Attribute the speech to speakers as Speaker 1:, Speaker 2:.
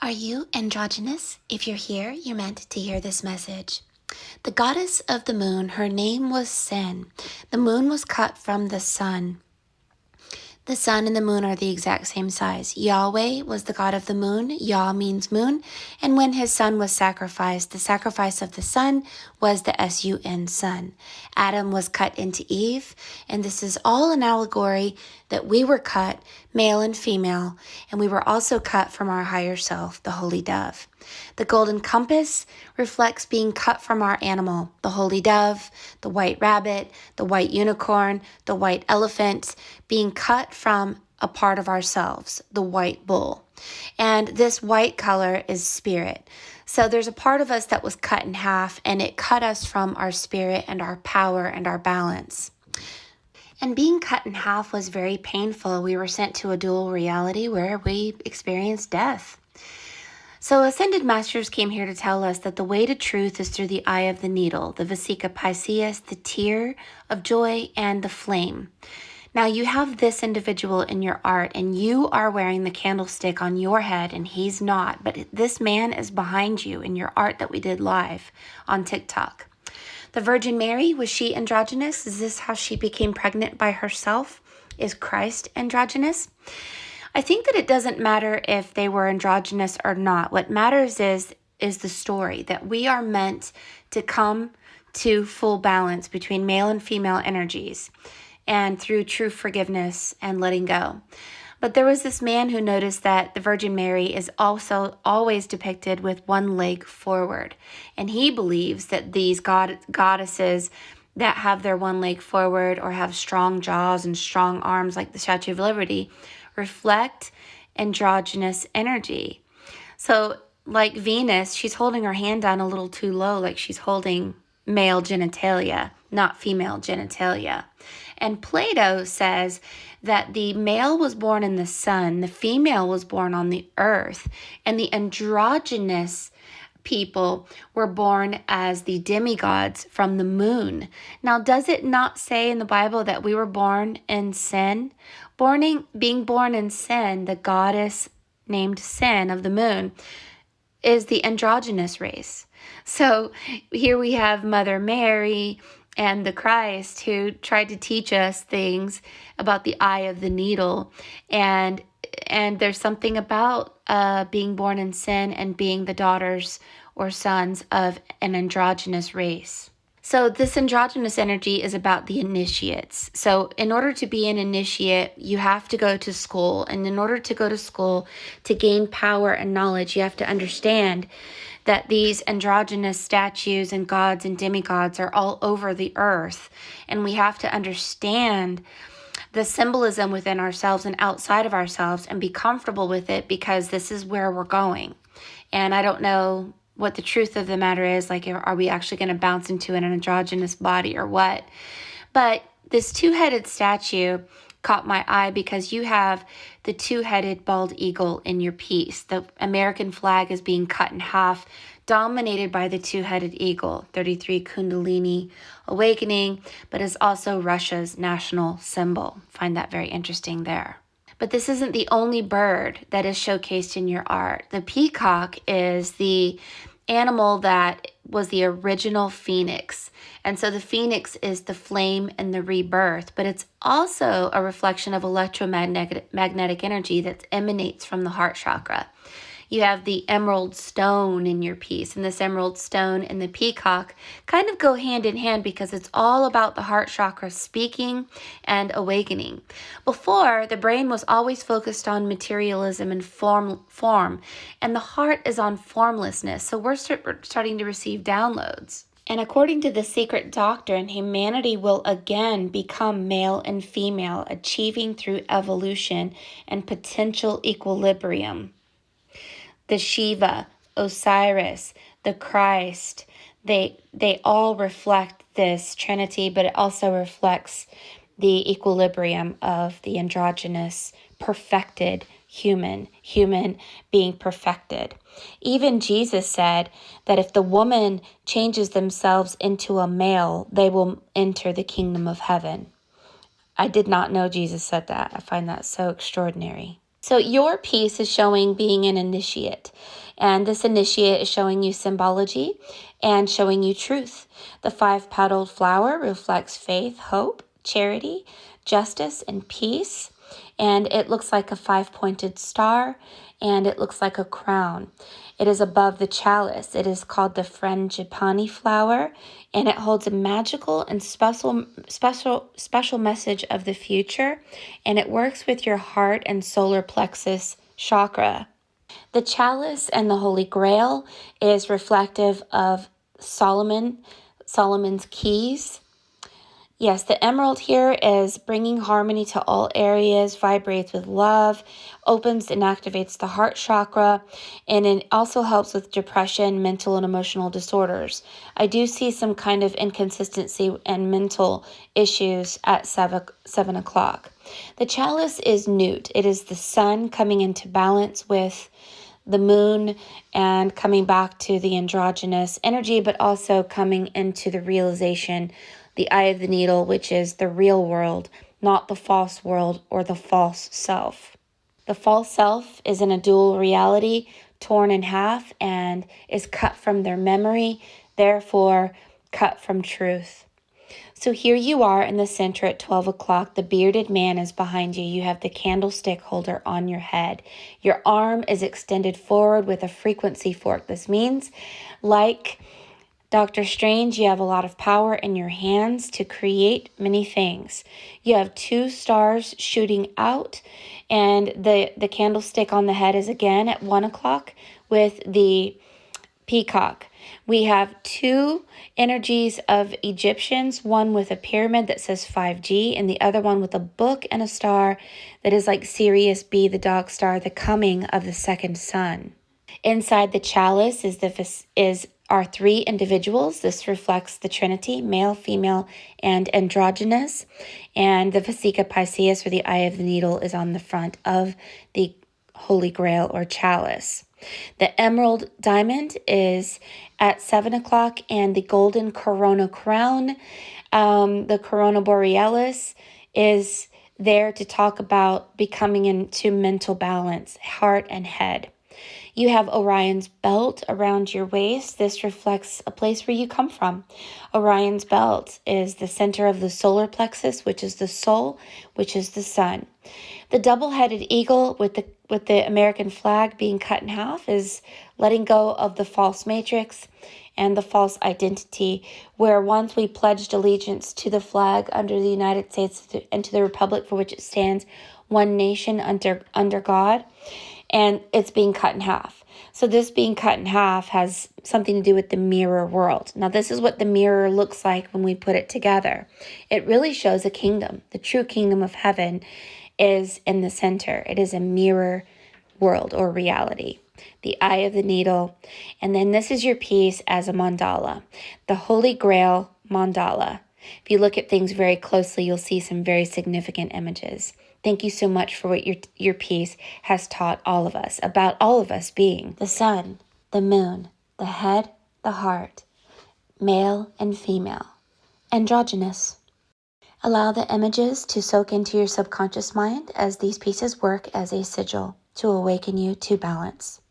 Speaker 1: Are you androgynous? If you're here, you're meant to hear this message. The goddess of the moon, her name was Sin. The moon was cut from the sun. The sun and the moon are the exact same size. Yahweh was the god of the moon. Yah means moon. And when his son was sacrificed, the sacrifice of the sun was the S-U-N, sun. Adam was cut into Eve. And this is all an allegory that we were cut, male and female. And we were also cut from our higher self, the holy dove. The golden compass reflects being cut from our animal, the holy dove, the white rabbit, the white unicorn, the white elephant, being cut from a part of ourselves, the white bull. And this white color is spirit. So there's a part of us that was cut in half, and it cut us from our spirit and our power and our balance. And being cut in half was very painful. We were sent to a dual reality where we experienced death. So Ascended Masters came here to tell us that the way to truth is through the eye of the needle, the Vesica Pisces, the tear of joy, and the flame. Now you have this individual in your art, and you are wearing the candlestick on your head, and he's not. But this man is behind you in your art that we did live on TikTok. The Virgin Mary, was she androgynous? Is this how she became pregnant by herself? Is Christ androgynous? I think that it doesn't matter if they were androgynous or not. What matters is the story, that we are meant to come to full balance between male and female energies and through true forgiveness and letting go. But there was this man who noticed that the Virgin Mary is also always depicted with one leg forward. And he believes that these goddesses that have their one leg forward or have strong jaws and strong arms like the Statue of Liberty reflect androgynous energy. So like Venus, she's holding her hand down a little too low, like she's holding male genitalia, not female genitalia. And Plato says that the male was born in the sun, the female was born on the earth, and the androgynous people were born as the demigods from the moon. Now, does it not say in the Bible that we were born in sin? Being born in sin, the goddess named Sin of the moon, is the androgynous race. So here we have Mother Mary and the Christ who tried to teach us things about the eye of the needle. And there's something about being born in sin and being the daughters or sons of an androgynous race. So this androgynous energy is about the initiates. So in order to be an initiate, you have to go to school. And in order to go to school, to gain power and knowledge, you have to understand that these androgynous statues and gods and demigods are all over the earth. And we have to understand the symbolism within ourselves and outside of ourselves and be comfortable with it, because this is where we're going. And I don't know what the truth of the matter is, like, are we actually going to bounce into an androgynous body or what? But this two-headed statue caught my eye because you have the two-headed bald eagle in your piece. The American flag is being cut in half, dominated by the two-headed eagle, 33 Kundalini awakening, but is also Russia's national symbol. Find that very interesting there. But this isn't the only bird that is showcased in your art. The peacock is the animal that was the original phoenix. And so the phoenix is the flame and the rebirth, but it's also a reflection of electromagnetic energy that emanates from the heart chakra. You have the emerald stone in your piece, and this emerald stone and the peacock kind of go hand in hand because it's all about the heart chakra speaking and awakening. Before, the brain was always focused on materialism and form, and the heart is on formlessness. So we're starting to receive downloads. And according to the secret doctrine, humanity will again become male and female, achieving through evolution and potential equilibrium. The Shiva, Osiris, the Christ, they all reflect this Trinity, but it also reflects the equilibrium of the androgynous, perfected human being perfected. Even Jesus said that if the woman changes themselves into a male, they will enter the kingdom of heaven. I did not know Jesus said that. I find that so extraordinary. So your piece is showing being an initiate. And this initiate is showing you symbology and showing you truth. The 5-petaled flower reflects faith, hope, charity, justice, and peace. And it looks like a 5-pointed star, and it looks like a crown. It is above the chalice. It is called the frangipani flower, and it holds a magical and special message of the future, and it works with your heart and solar plexus chakra. The chalice and the Holy Grail is reflective of Solomon's keys. Yes, the emerald here is bringing harmony to all areas, vibrates with love, opens and activates the heart chakra, and it also helps with depression, mental and emotional disorders. I do see some kind of inconsistency and mental issues at 7 o'clock. The chalice is newt. It is the sun coming into balance with the moon and coming back to the androgynous energy, but also coming into the realization, the eye of the needle, which is the real world, not the false world or the false self. The false self is in a dual reality, torn in half, and is cut from their memory, therefore cut from truth. So here you are in the center at 12 o'clock. The bearded man is behind you. You have the candlestick holder on your head. Your arm is extended forward with a frequency fork. This means, like Dr. Strange, you have a lot of power in your hands to create many things. You have 2 stars shooting out, and the candlestick on the head is again at 1 o'clock with the peacock. We have 2 energies of Egyptians, one with a pyramid that says 5G, and the other one with a book and a star that is like Sirius B, the dog star, the coming of the second sun. Inside the chalice are 3 individuals. This reflects the Trinity, male, female, and androgynous. And the Vesica Pisces, or the eye of the needle, is on the front of the Holy Grail or chalice. The emerald diamond is at 7 o'clock, and the golden corona crown, the corona borealis, is there to talk about becoming into mental balance, heart and head. You have Orion's belt around your waist. This reflects a place where you come from. Orion's belt is the center of the solar plexus, which is the soul, which is the sun. The double-headed eagle with the American flag being cut in half is letting go of the false matrix and the false identity, where once we pledged allegiance to the flag under the United States and to the republic for which it stands, one nation under God, and it's being cut in half. So this being cut in half has something to do with the mirror world. Now, this is what the mirror looks like when we put it together. It really shows a kingdom. The true kingdom of heaven is in the center. It is a mirror world or reality. The eye of the needle. And then this is your piece as a mandala. The Holy Grail mandala. If you look at things very closely, you'll see some very significant images. Thank you so much for what your piece has taught all of us, about all of us being the sun, the moon, the head, the heart, male and female, androgynous. Allow the images to soak into your subconscious mind as these pieces work as a sigil to awaken you to balance.